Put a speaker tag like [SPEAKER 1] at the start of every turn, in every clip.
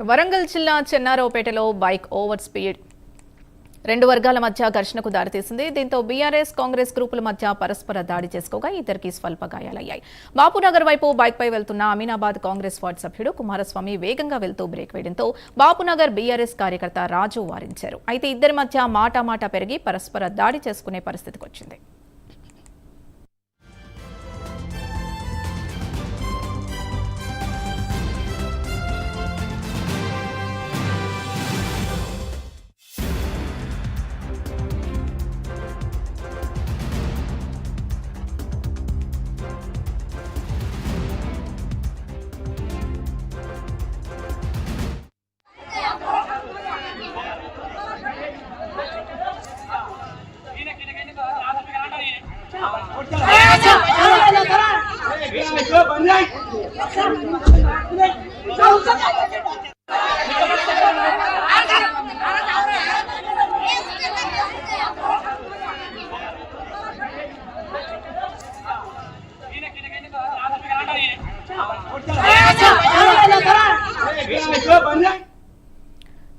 [SPEAKER 1] వరంగల్ జిల్లా చెన్నారావుపేటలో bike over speed రెండు వర్గాల మధ్య ఘర్షణకు దారితీసింది. దీంతో బీఆర్ఎస్ కాంగ్రెస్ గ్రూపుల మధ్య పరస్పర దాడి చేసుకోగా ఇద్దరికి స్వల్ప గాయాలయ్యాయి. బాపునగర్ వైపు బైక్పై వెళ్తున్న అమీనాబాద్ కాంగ్రెస్ వార్డు సభ్యుడు కుమారస్వామి వేగంగా వెళ్తూ బ్రేక్ వేయడంతో బాపునగర్ బీఆర్ఎస్ కార్యకర్త రాజు వారించారు. అయితే ఇద్దరి మధ్య మాటామాట పెరిగి పరస్పర దాడి చేసుకునే పరిస్థితికి వచ్చింది.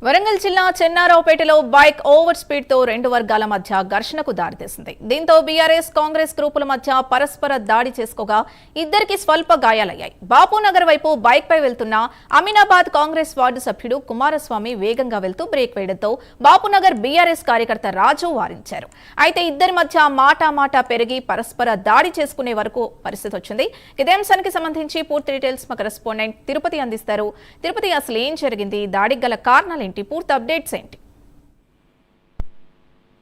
[SPEAKER 1] వరంగల్ జిల్లా చెన్నారావుపేటలో బైక్ ఓవర్ స్పీడ్ తో రెండు వర్గాల మధ్య ఘర్షణకు దారితీసింది. దీంతో బీఆర్ఎస్ కాంగ్రెస్ గ్రూపుల మధ్య పరస్పర దాడి చేసుకోగా ఇద్దరికి స్వల్ప గాయాలయ్యాయి. బాపునగర్ వైపు బైక్ పై వెళ్తున్న అమీనాబాద్ కాంగ్రెస్ వార్డు సభ్యుడు కుమారస్వామి వేగంగా వెళ్తూ బ్రేక్ వేయడంతో బాపునగర్ బీఆర్ఎస్ కార్యకర్త రాజు వారించారు. అయితే ఇద్దరి మధ్య మాటామాట పెరిగి పరస్పర దాడి చేసుకునే వరకు పరిస్థితి వచ్చింది. ఇదే అంశానికి సంబంధించి పూర్తి డీటెయిల్స్ మా కరెస్పాండెంట్ తిరుపతి అందిస్తారు. తిరుపతి, అసలు ఏం జరిగింది? దాడికి గల కారణాలు పూర్తి అప్డేట్స్ ఏంటి?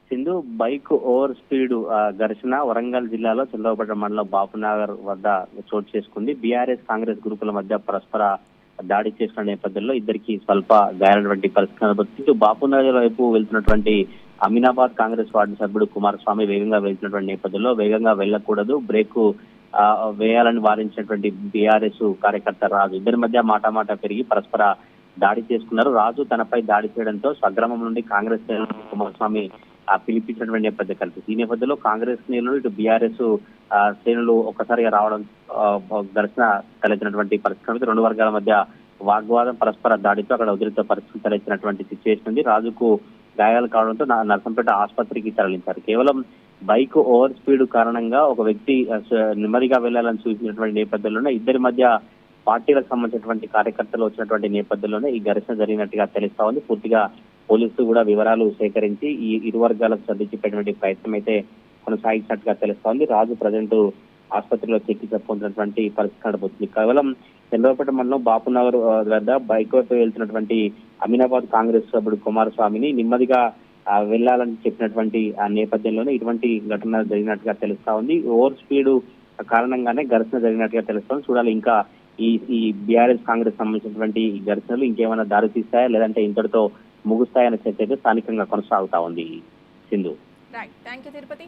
[SPEAKER 2] సింధు, బైక్ ఓవర్ స్పీడ్ ఘర్షణ వరంగల్ జిల్లాలో చంద్రబాబు మండలం బాపునగర్ వద్ద చోటు చేసుకుంది. బీఆర్ఎస్ కాంగ్రెస్ గ్రూపుల మధ్య పరస్పర దాడి చేసిన నేపథ్యంలో ఇద్దరికి స్వల్ప గాయాలైనటువంటి పరిస్థితి కనబడుతుంది. బాపునగర్ వైపు వెళ్తున్నటువంటి అమీనాబాద్ కాంగ్రెస్ వార్డు సభ్యుడు కుమారస్వామి వేగంగా వెళ్తున్నటువంటి నేపథ్యంలో వేగంగా వెళ్లకూడదు, బ్రేక్ వేయాలని వారించినటువంటి బీఆర్ఎస్ కార్యకర్త రాజు ఇద్దరి మధ్య మాటామాట పెరిగి పరస్పర దాడి చేసుకున్నారు. రాజు తనపై దాడి చేయడంతో స్వగ్రామం నుండి కాంగ్రెస్ కుమారస్వామి పిలిపించినటువంటి నేపథ్యం కల్పిస్తుంది. ఈ నేపథ్యంలో కాంగ్రెస్ శ్రేణులు ఇటు బీఆర్ఎస్ శ్రేణులు ఒక్కసారిగా రావడం ఘర్షణ తలెత్తినటువంటి పరిస్థితి. రెండు వర్గాల మధ్య వాగ్వాదం, పరస్పర దాడితో అక్కడ ఉద్రిక్త పరిస్థితి తలెత్తినటువంటి సిచ్యువేషన్ ఉంది. రాజుకు గాయాలు కావడంతో నర్సంపేట ఆసుపత్రికి తరలించారు. కేవలం బైక్ ఓవర్ స్పీడ్ కారణంగా ఒక వ్యక్తి నెమ్మదిగా వెళ్లాలని సూచించినటువంటి నేపథ్యంలోనే ఇద్దరి మధ్య పార్టీలకు సంబంధించినటువంటి కార్యకర్తలు వచ్చినటువంటి నేపథ్యంలోనే ఈ ఘర్షణ జరిగినట్టుగా తెలుస్తా ఉంది. పూర్తిగా పోలీసులు కూడా వివరాలు సేకరించి ఈ ఇరు వర్గాలకు సర్దించేటువంటి ప్రయత్నం అయితే కొనసాగించినట్టుగా తెలుస్తా ఉంది. రాజు ప్రజెంట్ ఆసుపత్రిలో చికిత్స పొందినటువంటి పరిస్థితి కనబడుతుంది. కేవలం చంద్రబాబు మండలం బాపునగర్ వద్ద బైక్ వైపు వెళ్తున్నటువంటి అమీనాబాద్ కాంగ్రెస్ సభ్యుడు కుమారస్వామిని నెమ్మదిగా వెళ్లాలని చెప్పినటువంటి ఆ నేపథ్యంలోనే ఇటువంటి ఘటన జరిగినట్టుగా తెలుస్తా ఉంది. ఓవర్ స్పీడ్ కారణంగానే ఘర్షణ జరిగినట్టుగా తెలుస్తోంది. చూడాలి ఇంకా ఈ బీఆర్ఎస్ కాంగ్రెస్ సంబంధించినటువంటి ఈ ఘర్షణలు ఇంకేమైనా దారితీస్తాయా లేదంటే ఇంతటితో ముగుస్తాయనే చర్చ అయితే స్థానికంగా కొనసాగుతా ఉంది. సింధు.
[SPEAKER 1] Right, thank you Tirupati.